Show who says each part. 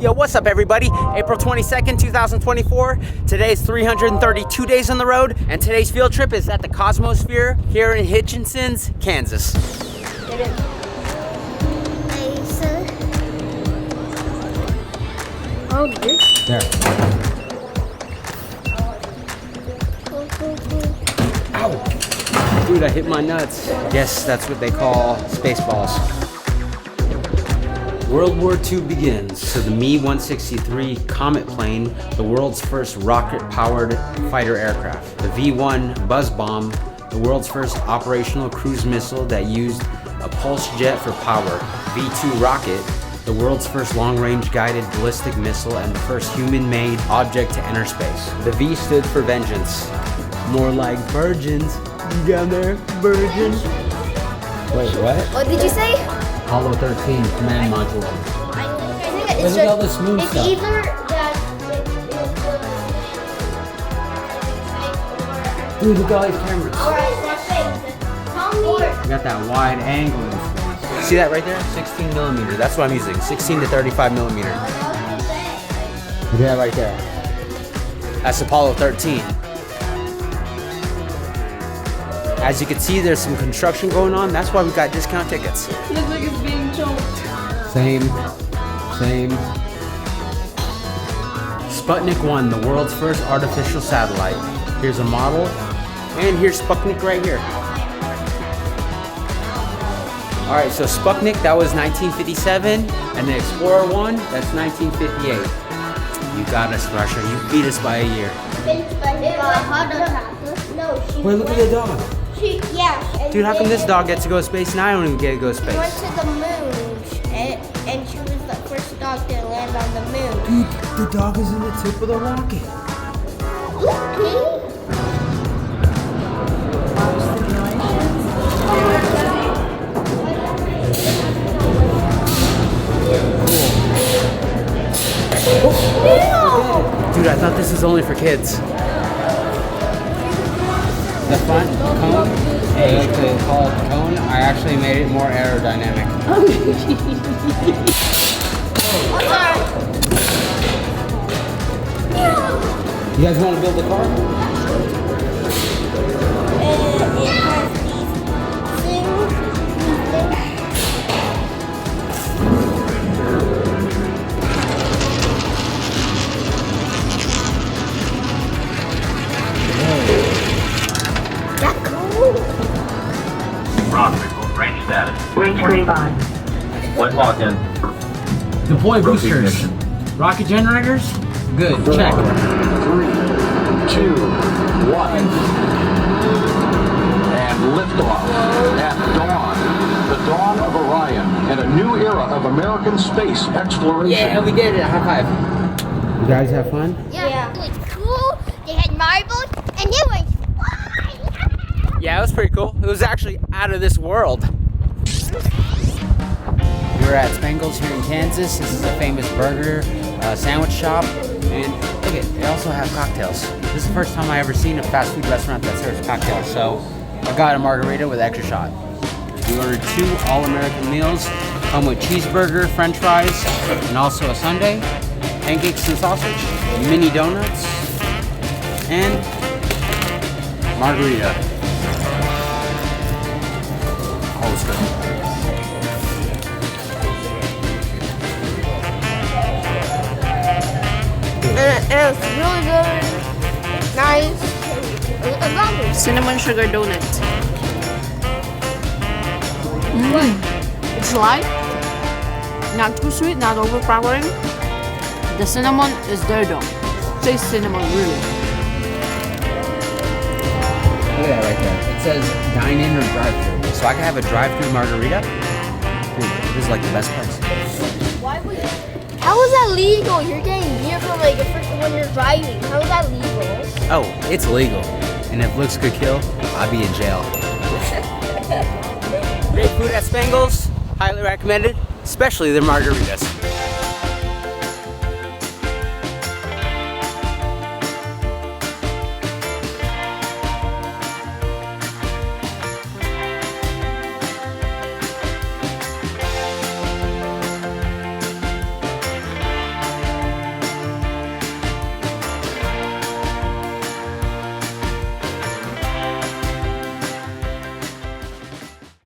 Speaker 1: Yo, what's up everybody? April 22nd, 2024. Today's 332 days on the road, and today's field trip is at the Cosmophere here in Hitchinson's, Kansas.
Speaker 2: Oh, there.
Speaker 1: Ow! Dude, I hit my nuts. Yes, that's what they call Spaceballs. World War II begins, so the Me-163 Comet plane, the world's first rocket-powered fighter aircraft. The V-1 Buzz Bomb, the world's first operational cruise missile that used a pulse jet for power. V-2 Rocket, the world's first long-range guided ballistic missile and the first human-made object to enter space. The V stood for vengeance. More like virgins. You down there, virgin? Wait, what?
Speaker 2: What did you say?
Speaker 1: Apollo 13 command module.
Speaker 2: I think
Speaker 1: Look at all the smooth
Speaker 2: it's
Speaker 1: stuff.
Speaker 2: either that
Speaker 1: Dude, look at all these cameras.
Speaker 2: or
Speaker 1: We got that wide angle. See that right there? 16 millimeter. That's what I'm using. 16 to 35 millimeter. Look at that right there. That's Apollo 13. As you can see, there's some construction going on. That's why we got discount tickets.
Speaker 3: Looks like it's being choked.
Speaker 1: Same. Sputnik 1, the world's first artificial satellite. Here's a model, and here's Sputnik right here. All right, so Sputnik, that was 1957, and the Explorer 1, that's 1958. You got us, Russia. You beat us by a year. Wait, look at the dog. Dude, how come this dog gets to go to space and I don't even get to go to
Speaker 2: She went
Speaker 1: space?
Speaker 2: to the moon, and she was the first dog to land on the moon.
Speaker 1: Dude, the dog is in the tip of the rocket. Dude, I thought this was only for kids. The front cone, they like to call it cone, I actually made it more aerodynamic. You guys want to build a car?
Speaker 4: Range status.
Speaker 5: Range 25.
Speaker 4: One lock in.
Speaker 1: Deploy boosters.
Speaker 4: Ignition.
Speaker 1: Rocket generators? Good, check.
Speaker 4: 3, 2, 1. And liftoff at dawn. The dawn of Orion and a new era of American space exploration.
Speaker 1: Yeah, we did it. High five. You guys have fun?
Speaker 2: Yeah. It was cool. They had marbles, and it was fun.
Speaker 1: Yeah, it was pretty cool. It was actually out of this world. We're at Spangles here in Kansas. This is a famous burger sandwich shop. And look at it, they also have cocktails. This is the first time I ever seen a fast food restaurant that serves cocktails. So I got a margarita with extra shot. We ordered 2 all-American meals. Come with cheeseburger, french fries, and also a sundae, pancakes and sausage, mini donuts, and margarita. Always good.
Speaker 2: And it was really good, nice, and lovely.
Speaker 3: Cinnamon sugar donut. It's light, not too sweet, not overpowering. The cinnamon is there though. Taste cinnamon really.
Speaker 1: Look at that right there. It says dine in or drive through. So I can have a drive through margarita. Dude, this is like the best place.
Speaker 2: How is that legal? You're getting beer for like when you're driving. How is that legal?
Speaker 1: Oh, it's legal. And if looks could kill, I'd be in jail. Great food at Spangles. Highly recommended, especially their margaritas.